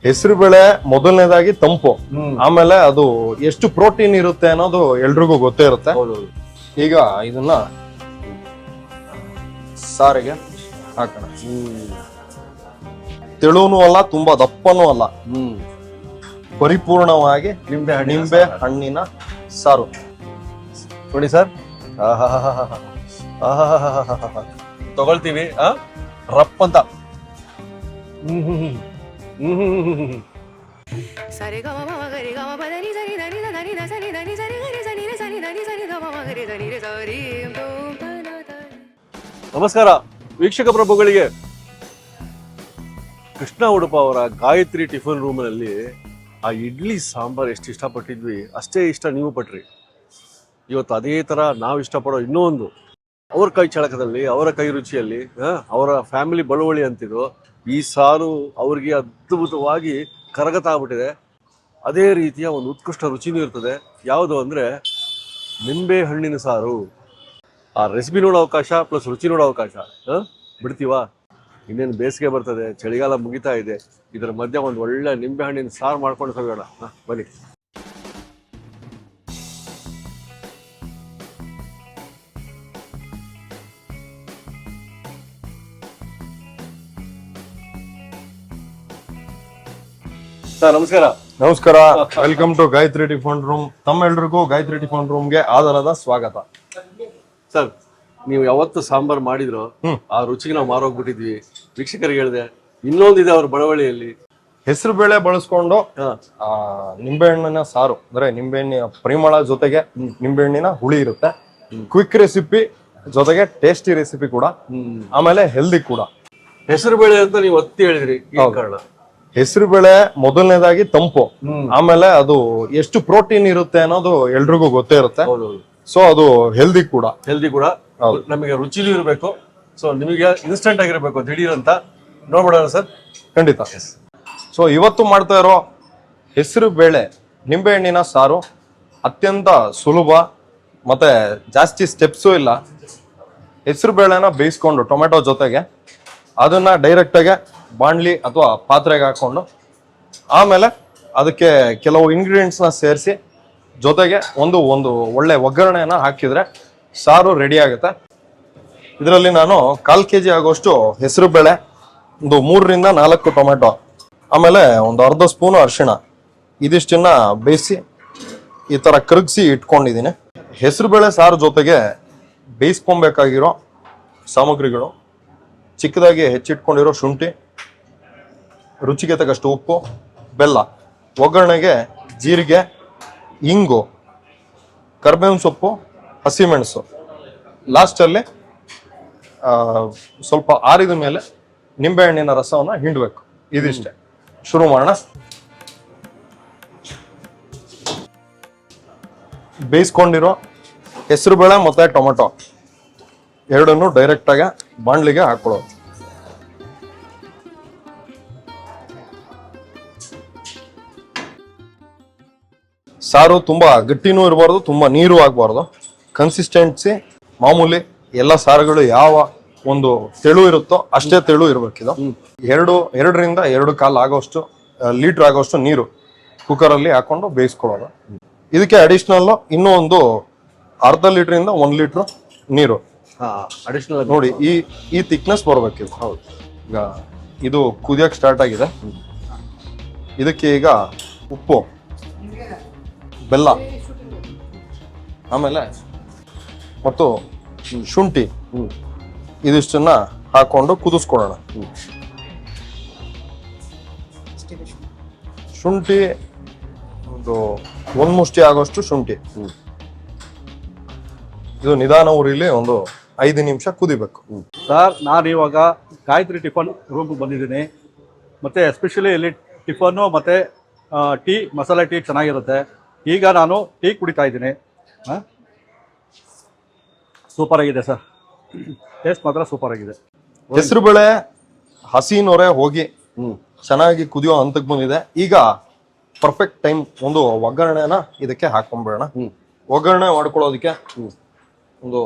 ಹೆಸರು ಬೇಳೆ ಮೊದಲನೇದಾಗಿ ತಂಪು, ಆಮೇಲೆ ಅದು ಎಷ್ಟು ಪ್ರೋಟೀನ್ ಇರುತ್ತೆ ಅನ್ನೋದು ಎಲ್ರಿಗೂ ಗೊತ್ತೇ ಇರುತ್ತೆ. ಈಗ ಇದನ್ನ ಸಾರಿಗೆ ಹಾಕೋಣ. ತೆಳುವೂ ಅಲ್ಲ, ತುಂಬಾ ದಪ್ಪನೂ ಅಲ್ಲ, ಪರಿಪೂರ್ಣವಾಗಿ ನಿಂಬೆ ಹಣ್ಣಿನ ಸಾರು ನೋಡಿ ಸರ್. ತಗೊಳ್ತೀವಿ ರಪ್ ಅಂತ. ನಮಸ್ಕಾರ ವೀಕ್ಷಕ ಪ್ರಭುಗಳಿಗೆ. ಕೃಷ್ಣ ಉಡುಪ ಅವರ ಗಾಯತ್ರಿ ಟಿಫನ್ ರೂಮ್ನಲ್ಲಿ ಆ ಇಡ್ಲಿ ಸಾಂಬಾರ್ ಎಷ್ಟು ಇಷ್ಟಪಟ್ಟಿದ್ವಿ ಅಷ್ಟೇ ಇಷ್ಟ ನೀವು ಪಟ್ರಿ. ಇವತ್ತು ಅದೇ ತರ ನಾವು ಇಷ್ಟಪಡೋ ಇನ್ನೂ ಒಂದು ಅವ್ರ ಕೈ ಚಳಕದಲ್ಲಿ, ಅವರ ಕೈ ರುಚಿಯಲ್ಲಿ, ಅವರ ಫ್ಯಾಮಿಲಿ ಬಳುವಳಿ ಅಂತಿದ್ರು. ಈ ಸಾರು ಅವ್ರಿಗೆ ಅದ್ಭುತವಾಗಿ ಕರಗತ ಆಗ್ಬಿಟ್ಟಿದೆ. ಅದೇ ರೀತಿಯ ಒಂದು ಉತ್ಕೃಷ್ಟ ರುಚಿನೂ ಇರ್ತದೆ. ಯಾವುದು ಅಂದರೆ ನಿಂಬೆ ಹಣ್ಣಿನ ಸಾರು. ಆ ರೆಸಿಪಿ ನೋಡೋ ಅವಕಾಶ ಪ್ಲಸ್ ರುಚಿ ನೋಡೋ ಅವಕಾಶ ಬಿಡ್ತೀವಾ? ಇನ್ನೇನು ಬೇಸಿಗೆ ಬರ್ತದೆ, ಚಳಿಗಾಲ ಮುಗಿತಾ ಇದೆ. ಇದರ ಮಧ್ಯೆ ಒಂದು ಒಳ್ಳೆ ನಿಂಬೆ ಹಣ್ಣಿನ ಸಾರು ಮಾಡ್ಕೊಂಡು ಸವಿಯೋಣ. ಬನ್ನಿ. ಸರ್ ನಮಸ್ಕಾರ. ನಮಸ್ಕಾರ, welcome to Gayatri tiffin room. ತಮ್ಮೆಲ್ರಿಗೂ ಗಾಯತ್ರಿ ಟಿಫನ್ ರೂಮ್ಗೆ ಆಧಾರದ ಸ್ವಾಗತ. ಸರ್, ನೀವು ಯಾವತ್ತು ಸಾಂಬಾರ್ ಮಾಡಿದ್ರು ಆ ರುಚಿಗೆ ನಾವು ಮಾರೋಗ್ಬಿಟ್ಟಿದ್ವಿ. ವೀಕ್ಷಕರಿಗೆ ಹೇಳಿದೆ ಇನ್ನೊಂದಿದೆ ಅವ್ರ ಬಡವಳಿಯಲ್ಲಿ. ಹೆಸರು ಬೇಳೆ ಬಳಸ್ಕೊಂಡು ನಿಂಬೆಹಣ್ಣಿನ ಸಾರು, ಅಂದ್ರೆ ನಿಂಬೆಹಣ್ಣಿನ ಪರಿಮಳ ಜೊತೆಗೆ ನಿಂಬೆಹಣ್ಣಿನ ಹುಳಿ ಇರುತ್ತೆ. ಕ್ವಿಕ್ ರೆಸಿಪಿ ಜೊತೆಗೆ ಟೇಸ್ಟಿ ರೆಸಿಪಿ ಕೂಡ, ಆಮೇಲೆ ಹೆಲ್ದಿ ಕೂಡ. ಹೆಸರು ಬೇಳೆ ಅಂತ ನೀವು ಒತ್ತಿ ಹೇಳಿದ್ರಿ, ಕಾರಣ? ಹೆಸರು ಬೇಳೆ ಮೊದಲನೇದಾಗಿ ತಂಪು, ಆಮೇಲೆ ಅದು ಎಷ್ಟು ಪ್ರೋಟೀನ್ ಇರುತ್ತೆ ಅನ್ನೋದು ಎಲ್ರಿಗೂ ಗೊತ್ತೇ ಇರುತ್ತೆ. ಸೊ ಅದು ಹೆಲ್ದಿ ಕೂಡ. ನಮಗೆ ರುಚಿಲೂ ಇರಬೇಕು. ಸೊ ನಿಮಗೆ ಇನ್ಸ್ಟೆಂಟ್ ಆಗಿರ್ಬೇಕು, ದಿಢೀರ್ ಅಂತ. ನೋಡ್ಬಿಡೋಣ ಸರ್? ಖಂಡಿತ. ಸೊ ಇವತ್ತು ಮಾಡ್ತಾ ಇರೋ ಹೆಸರು ಬೇಳೆ ನಿಂಬೆಹಣ್ಣಿನ ಸಾರು ಅತ್ಯಂತ ಸುಲಭ, ಮತ್ತೆ ಜಾಸ್ತಿ ಸ್ಟೆಪ್ಸು ಇಲ್ಲ. ಹೆಸರು ಬೇಳೆನ ಬೇಯಿಸ್ಕೊಂಡು ಟೊಮೆಟೊ ಜೊತೆಗೆ ಅದನ್ನ ಡೈರೆಕ್ಟ್ ಆಗಿ ಬಾಣ್ಲಿ ಅಥವಾ ಪಾತ್ರೆಗೆ ಹಾಕೊಂಡು, ಆಮೇಲೆ ಅದಕ್ಕೆ ಕೆಲವು ಇಂಗ್ರೀಡಿಯೆಂಟ್ಸ್ ನ ಸೇರಿಸಿ ಜೊತೆಗೆ ಒಂದು ಒಳ್ಳೆ ಒಗ್ಗರಣೆಯನ್ನ ಹಾಕಿದ್ರೆ ಸಾರು ರೆಡಿ ಆಗುತ್ತೆ. ಇದರಲ್ಲಿ ನಾನು 1/4 kg ಆಗುವಷ್ಟು ಹೆಸರು ಬೇಳೆ, ಒಂದು 3 ರಿಂದ 4 ಟೊಮೆಟೊ, ಆಮೇಲೆ ಒಂದು ಅರ್ಧ ಸ್ಪೂನ್ ಅರಿಶಿಣ, ಇದಿಷ್ಟನ್ನ ಬೇಯಿಸಿ ಈ ತರ ಕರಗಿಸಿ ಇಟ್ಕೊಂಡಿದ್ದೀನಿ. ಹೆಸರು ಬೇಳೆ ಸಾರು ಜೊತೆಗೆ ಬೇಯಿಸ್ಕೊಬೇಕಾಗಿರೋ ಸಾಮಗ್ರಿಗಳು: ಚಿಕ್ಕದಾಗಿ ಹೆಚ್ಚಿಟ್ಕೊಂಡಿರೋ ಶುಂಠಿ, ರುಚಿಗೆ ತಕ್ಕಷ್ಟು ಉಪ್ಪು, ಬೆಲ್ಲ, ಒಗ್ಗರಣೆಗೆ ಜೀರಿಗೆ, ಇಂಗು, ಕರ್ಬೇವಿನ ಸೊಪ್ಪು, ಹಸಿಮೆಣಸು. ಲಾಸ್ಟಲ್ಲಿ ಸ್ವಲ್ಪ ಆರಿದ ಮೇಲೆ ನಿಂಬೆಹಣ್ಣಿನ ರಸವನ್ನ ಹಿಂಡಬೇಕು. ಇದಿಷ್ಟೇ. ಶುರು ಮಾಡೋಣ. ಬೇಯಿಸ್ಕೊಂಡಿರೋ ಹೆಸರು ಬೇಳೆ ಮತ್ತೆ ಟೊಮೆಟೊ ಎರಡನ್ನು ಡೈರೆಕ್ಟ್ ಆಗಿ ಬಾಣ್ಲಿಗೆ ಹಾಕೊಳ್ಳೋದು. ಸಾರು ತುಂಬಾ ಗಟ್ಟಿನೂ ಇರಬಾರ್ದು, ತುಂಬಾ ನೀರು ಆಗ್ಬಾರ್ದು. ಕನ್ಸಿಸ್ಟೆನ್ಸಿ ಮಾಮೂಲಿ. ಎಲ್ಲ ಸಾರುಗಳು ಯಾವ ಒಂದು ತೆಳು ಇರುತ್ತೋ ಅಷ್ಟೇ ತೆಳು ಇರ್ಬೇಕಿದು. 2.5 ಲೀಟರ್ ಆಗೋಷ್ಟು ನೀರು ಕುಕ್ಕರಲ್ಲಿ ಹಾಕೊಂಡು ಬೇಯಿಸ್ಕೊಳ್ಳೋದು. ಇದಕ್ಕೆ ಅಡಿಷನಲ್ ಇನ್ನೂ ಒಂದು ಅರ್ಧ ಲೀಟರ್ 1 ಲೀಟರ್ ನೀರು ಅಡಿಷನಲ್ ನೋಡಿ. ಈ ಥಿಕ್ನೆಸ್ ಬರ್ಬೇಕಿದು. ಹೌದು. ಈಗ ಇದು ಕುದಿಯಕ್ಕೆ ಸ್ಟಾರ್ಟ್ ಆಗಿದೆ. ಇದಕ್ಕೆ ಈಗ ಉಪ್ಪು, ಬೆಲ್ಲ, ಆಮೇಲೆ ಮತ್ತು ಶುಂಠಿ ಇದಿಷ್ಟನ್ನ ಹಾಕೊಂಡು ಕುದಿಸ್ಕೊಳ್ಳೋಣ. ಶುಂಠಿ ಒಂದು ಮುಷ್ಟಿ ಆಗೋಷ್ಟು ಶುಂಠಿ. ಇದು ನಿಧಾನ ಉರಿಲಿ ಒಂದು 5 ನಿಮಿಷ ಕುದಿಬೇಕು. ಸರ್, ನಾನು ಇವಾಗ ಗಾಯತ್ರಿ ಟಿಫನ್ ರೂಮ್ಗೆ ಬಂದಿದ್ದೀನಿ. ಮತ್ತು ಎಸ್ಪೆಷಲಿ ಇಲ್ಲಿ ಟಿಫನ್ನು ಮತ್ತು ಟೀ, ಮಸಾಲೆ ಟೀ ಚೆನ್ನಾಗಿರುತ್ತೆ. ಈಗ ನಾನು ಟೀ ಕುಡಿತಾ ಇದ್ದೀನಿ. ಸೂಪರ್ ಆಗಿದೆ ಸರ್, ಟೇಸ್ಟ್ ಮಾತ್ರ ಸೂಪರ್ ಆಗಿದೆ. ಹೆಸರು ಬೇಳೆ ಹಸಿ ನೊರೆ ಹೋಗಿ ಚೆನ್ನಾಗಿ ಕುದಿಯೋ ಹಂತಕ್ಕೆ ಬಂದಿದೆ. ಈಗ ಪರ್ಫೆಕ್ಟ್ ಟೈಮ್ ಒಂದು ಒಗ್ಗರಣೆನ ಇದಕ್ಕೆ ಹಾಕೊಂಡ್ಬಿಡೋಣ. ಒಗ್ಗರಣೆ ಮಾಡ್ಕೊಳ್ಳೋದಕ್ಕೆ ಒಂದು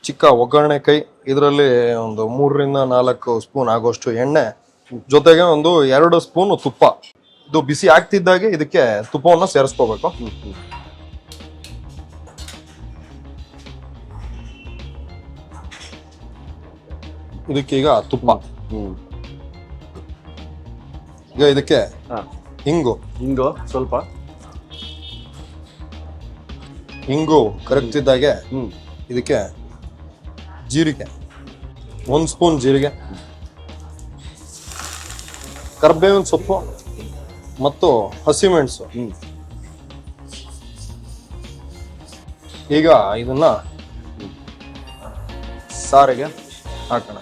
ಚಿಕ್ಕ ಒಗ್ಗರಣೆ ಕೈ, ಇದರಲ್ಲಿ ಒಂದು 3 ರಿಂದ 4 ಸ್ಪೂನ್ ಆಗೋಷ್ಟು ಎಣ್ಣೆ ಜೊತೆಗೆ ಒಂದು 2 ಸ್ಪೂನ್ ತುಪ್ಪ. ಇದು ಬಿಸಿ ಆಗ್ತಿದ್ದಾಗೆ ಇದಕ್ಕೆ ತುಪ್ಪವನ್ನು ಸೇರಿಸ್ಕೋಬೇಕು. ಇದಕ್ಕೀಗ ತುಪ್ಪ. ಈಗ ಇದಕ್ಕೆ ಹಿಂಗು ಸ್ವಲ್ಪ ಹಿಂಗು ಕರಗ್ತಿದ್ದಾಗೆ ಇದಕ್ಕೆ ಜೀರಿಗೆ, 1 ಸ್ಪೂನ್ ಜೀರಿಗೆ, ಕರ್ಬೇವಿನ ಸೊಪ್ಪು ಮತ್ತು ಹಸಿಮೆಣಸು. ಈಗ ಇದನ್ನ ಸಾರಿಗೆ ಹಾಕೋಣ.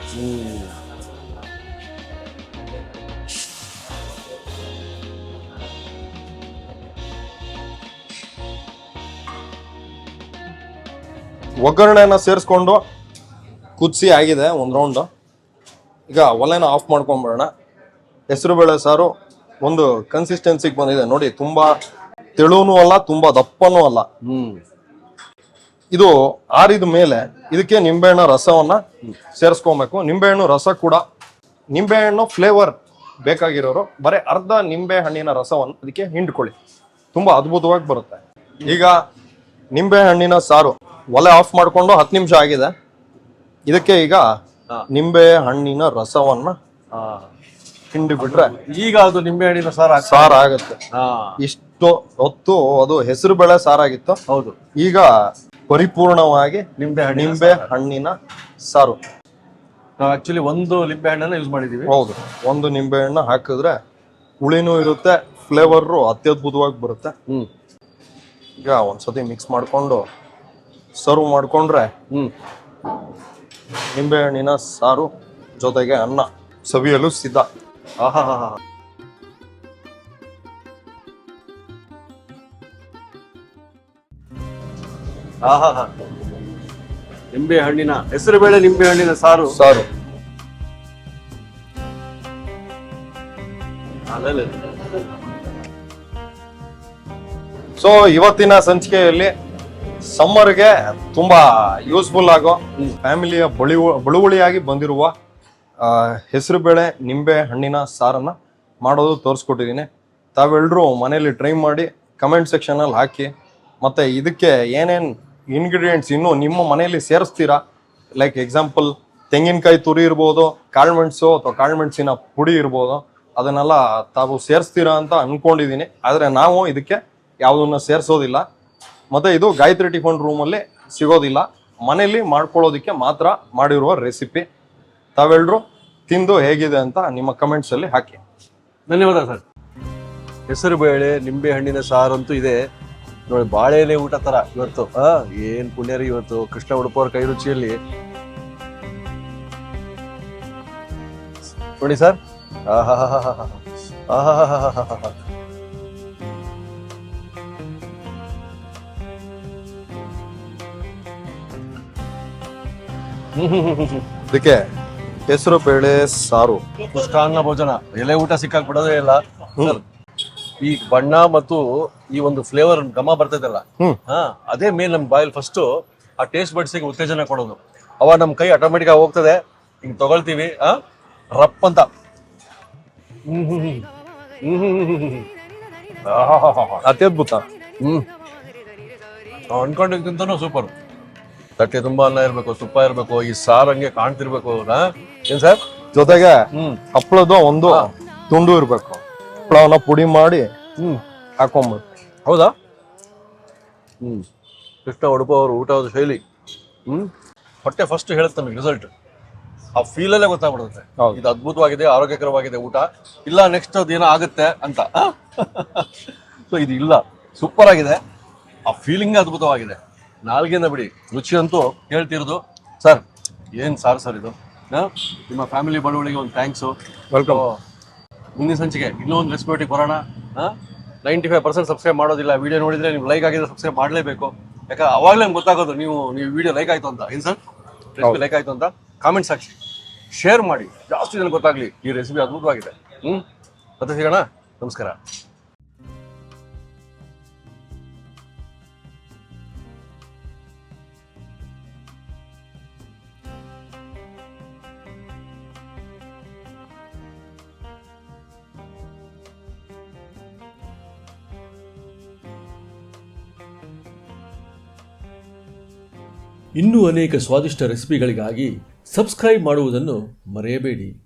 ಒಗ್ಗರಣೆನ ಸೇರಿಸ್ಕೊಂಡು ಕುದಿಸಿ ಆಗಿದೆ 1 ರೌಂಡ್. ಈಗ ಒಲೆನ ಆಫ್ ಮಾಡ್ಕೊಂಡ್ಬಿಡೋಣ. ಹೆಸರುಬೇಳೆ ಸಾರು ಒಂದು ಕನ್ಸಿಸ್ಟೆನ್ಸಿಗೆ ಬಂದಿದೆ ನೋಡಿ. ತುಂಬಾ ತೆಳುವೂ ಅಲ್ಲ, ತುಂಬಾ ದಪ್ಪನೂ ಅಲ್ಲ. ಇದು ಆರಿದ ಮೇಲೆ ಇದಕ್ಕೆ ನಿಂಬೆಹಣ್ಣು ರಸವನ್ನ ಸೇರಿಸ್ಕೊಬೇಕು. ನಿಂಬೆಹಣ್ಣು ರಸ ಕೂಡ, ನಿಂಬೆಹಣ್ಣು ಫ್ಲೇವರ್ ಬೇಕಾಗಿರೋರು ಬರೀ ಅರ್ಧ ನಿಂಬೆ ಹಣ್ಣಿನ ರಸವನ್ನು ಅದಕ್ಕೆ ಹಿಂಡ್ಕೊಳ್ಳಿ, ತುಂಬಾ ಅದ್ಭುತವಾಗಿ ಬರುತ್ತೆ. ಈಗ ನಿಂಬೆ ಹಣ್ಣಿನ ಸಾರು ಒಲೆ ಆಫ್ ಮಾಡ್ಕೊಂಡು 10 ನಿಮಿಷ ಆಗಿದೆ. ಇದಕ್ಕೆ ಈಗ ನಿಂಬೆ ಹಣ್ಣಿನ ರಸವನ್ನ ಹಿಂಡಿ ಬಿಟ್ರೆ ಈಗ ಅದು ನಿಂಬೆ ಹಣ್ಣಿನ ಸಾರು ಆಗುತ್ತೆ. ಇಷ್ಟು ಹೊತ್ತು ಅದು ಹೆಸರು ಬೇಳೆ ಸಾರಾಗಿತ್ತು. ಹೌದು, ಈಗ ಪರಿಪೂರ್ಣವಾಗಿ ನಿಂಬೆ ಹಣ್ಣಿನ ಸಾರು. ನಾವು ಆಕ್ಚುಲಿ 1 ನಿಂಬೆ ಹಣ್ಣನ್ನ ಯೂಸ್ ಮಾಡಿದೀವಿ. ಹೌದು, 1 ನಿಂಬೆ ಹಣ್ಣು ಹಾಕಿದ್ರೆ ಹುಳಿನೂ ಇರುತ್ತೆ, ಫ್ಲೇವರ್ ಅತ್ಯದ್ಭುತವಾಗಿ ಬರುತ್ತೆ. ಈಗ ಒಂದ್ಸತಿ ಮಿಕ್ಸ್ ಮಾಡ್ಕೊಂಡು ಸರ್ವ್ ಮಾಡ್ಕೊಂಡ್ರೆ ನಿಂಬೆ ಹಣ್ಣಿನ ಸಾರು ಜೊತೆಗೆ ಅನ್ನ ಸವಿಯಲು ಸಿದ್ಧ. ನಿಂಬೆ ಹಣ್ಣಿನ ಹೆಸರುಬೇಳೆ ನಿಂಬೆ ಹಣ್ಣಿನ ಸಾರು. ಸೊ ಇವತ್ತಿನ ಸಂಚಿಕೆಯಲ್ಲಿ ಸಮ್ಮರ್ಗೆ ತುಂಬಾ ಯೂಸ್ಫುಲ್ ಆಗೋ ಫ್ಯಾಮಿಲಿಯ ಬಳುವಳಿಯಾಗಿ ಬಂದಿರುವ ಹೆಸರುಬೇಳೆ ನಿಂಬೆ ಹಣ್ಣಿನ ಸಾರನ್ನ ಮಾಡೋದು ತೋರಿಸ್ಕೊಟ್ಟಿದ್ದೀನಿ. ತಾವೆಲ್ಲರೂ ಮನೇಲಿ ಟ್ರೈ ಮಾಡಿ ಕಮೆಂಟ್ ಸೆಕ್ಷನ್ ಅಲ್ಲಿ ಹಾಕಿ. ಮತ್ತೆ ಇದಕ್ಕೆ ಏನೇನು ಇಂಗ್ರೀಡಿಯೆಂಟ್ಸ್ ಇನ್ನೂ ನಿಮ್ಮ ಮನೆಯಲ್ಲಿ ಸೇರಿಸ್ತೀರಾ, ಲೈಕ್ ಎಕ್ಸಾಂಪಲ್ ತೆಂಗಿನಕಾಯಿ ತುರಿ ಇರ್ಬೋದು, ಕಾಳುಮೆಣಸು ಅಥವಾ ಕಾಳುಮೆಣಸಿನ ಪುಡಿ ಇರ್ಬೋದು, ಅದನ್ನೆಲ್ಲ ತಾವು ಸೇರಿಸ್ತೀರಾ ಅಂತ ಅನ್ಕೊಂಡಿದ್ದೀನಿ. ಆದರೆ ನಾವು ಇದಕ್ಕೆ ಯಾವುದನ್ನ ಸೇರಿಸೋದಿಲ್ಲ. ಮತ್ತೆ ಇದು ಗಾಯತ್ರಿ ಟಿಫನ್ ರೂಮಲ್ಲಿ ಸಿಗೋದಿಲ್ಲ, ಮನೆಯಲ್ಲಿ ಮಾಡ್ಕೊಳ್ಳೋದಿಕ್ಕೆ ಮಾತ್ರ ಮಾಡಿರುವ ರೆಸಿಪಿ. ತಾವೆಲ್ಲರೂ ತಿಂದು ಹೇಗಿದೆ ಅಂತ ನಿಮ್ಮ ಕಮೆಂಟ್ಸ್ ಅಲ್ಲಿ ಹಾಕಿ. ಧನ್ಯವಾದ ಸರ್. ಹೆಸರುಬೇಳೆ ನಿಂಬೆ ಹಣ್ಣಿನ ಸಾರಂತೂ ಇದೆ ನೋಡಿ, ಬಾಳೆ ಎಲೆ ಊಟ ತರ ಇವತ್ತು. ಏನ್ ಪುಣ್ಯರಿ ಇವತ್ತು ಕೃಷ್ಣ ಉಡುಪವ್ರ ಕೈ ರುಚಿಯಲ್ಲಿ ನೋಡಿ ಸರ್. ಇದಕ್ಕೆ ಹೆಸರು ಬೇಳೆ ಸಾರು ಪುಷ್ಟಾನ್ನ ಭೋಜನ. ಎಲೆ ಊಟ ಸಿಕ್ಕಾಕ್ ಬಿಡೋದೇ ಇಲ್ಲ ಸರ್. ಈ ಬಣ್ಣ ಮತ್ತು ಈ ಒಂದು ಫ್ಲೇವರ್ ಘಮ ಬರ್ತೈತಲ್ಲ, ಅದೇ ಮೇಲ್ ನಮ್ ಬಾಯಲ್ಲಿ ಫಸ್ಟ್ ಆ ಟೇಸ್ಟ್ ಬಡ್ಸಿಗೆ ಉತ್ತೇಜನ ಕೊಡೋದು. ಅವ ನಮ್ ಕೈ ಆಟೋಮೆಟಿಕ್ ಆಗಿ ಹೋಗ್ತದೆ, ಹಿಂಗ್ ತಗೊಳ್ತೀವಿ ರಪ್ ಅಂತ. ಅತ್ಯದ್ಭುತ. ಅನ್ಕೊಂಡಿದ್ಕಿಂತನೂ ಸೂಪರ್. ತಟ್ಟೆ ತುಂಬಾ ಅನ್ನ ಇರ್ಬೇಕು, ತುಪ್ಪ ಇರ್ಬೇಕು, ಈ ಸಾರು ಹಂಗೆ ಕಾಣ್ತಿರ್ಬೇಕು. ಏನ್ ಸರ್? ಜೊತೆಗೆ ಹಪ್ಪಳದ ಒಂದು ತುಂಡು ಇರ್ಬೇಕು. ಹಪ್ಪಳವನ್ನ ಪುಡಿ ಮಾಡಿ ಹಾಕೊಂಡ್ಬೇಕು. ಹೌದಾ? ಕೃಷ್ಣ ಉಡುಪ ಅವ್ರ ಊಟದ ಶೈಲಿ. ಹೊಟ್ಟೆ ಫಸ್ಟ್ ಹೇಳುತ್ತೆ ನಮಗೆ ರಿಸಲ್ಟ್. ಆ ಫೀಲಲ್ಲೇ ಗೊತ್ತಾಗ್ಬಿಡುತ್ತೆ ಇದು ಅದ್ಭುತವಾಗಿದೆ, ಆರೋಗ್ಯಕರವಾಗಿದೆ ಊಟ, ಇಲ್ಲ ನೆಕ್ಸ್ಟ್ ಅದೇನೋ ಆಗುತ್ತೆ ಅಂತ. ಸೊ ಇದು ಇಲ್ಲ, ಸೂಪರ್ ಆಗಿದೆ. ಆ ಫೀಲಿಂಗ್ ಅದ್ಭುತವಾಗಿದೆ. ನಾಲ್ಗೆನ ಬಿಡಿ, ರುಚಿ ಅಂತೂ ಹೇಳ್ತಿರೋದು. ಸರ್ ಏನ್ ಸಾರು ಸರ್ ಇದು. ನಿಮ್ಮ ಫ್ಯಾಮಿಲಿ ಬಳುವಳಿಗೆ ಒಂದು ಥ್ಯಾಂಕ್ಸು. ವೆಲ್ಕಮ್. ಮುಂದಿನ ಸಂಚಿಕೆ ಇನ್ನೊಂದು ರೆಸಿಪಿ ಬರೋಣ. 95% ಸಬ್ಸ್ಕ್ರೈಬ್ ಮಾಡೋದಿಲ್ಲ. ವಿಡಿಯೋ ನೋಡಿದ್ರೆ ನೀವು ಲೈಕ್ ಆಗಿದ್ರೆ ಸಬ್ಸ್ಕ್ರೈಬ್ ಮಾಡಲೇಬೇಕು. ಯಾಕಂದ್ರೆ ಅವಾಗಲೇ ನಮ್ಗೆ ಗೊತ್ತಾಗೋದು ನೀವು ವಿಡಿಯೋ ಲೈಕ್ ಆಯ್ತು ಅಂತ. ಏನು ಸರ್ ರೆಸಿಪಿ ಲೈಕ್ ಆಯ್ತು ಅಂತ ಕಾಮೆಂಟ್ಸ್ ಹಾಕಿ, ಶೇರ್ ಮಾಡಿ, ಜಾಸ್ತಿ ಜನ ಗೊತ್ತಾಗ್ಲಿ ಈ ರೆಸಿಪಿ ಅದ್ಭುತವಾಗಿದೆ. ಮತ್ತೆ ಸಿಗೋಣ. ನಮಸ್ಕಾರ. ಇನ್ನೂ ಅನೇಕ ಸ್ವಾದಿಷ್ಟ ರೆಸಿಪಿಗಳಿಗಾಗಿ ಸಬ್ಸ್ಕ್ರೈಬ್ ಮಾಡುವುದನ್ನು ಮರೆಯಬೇಡಿ.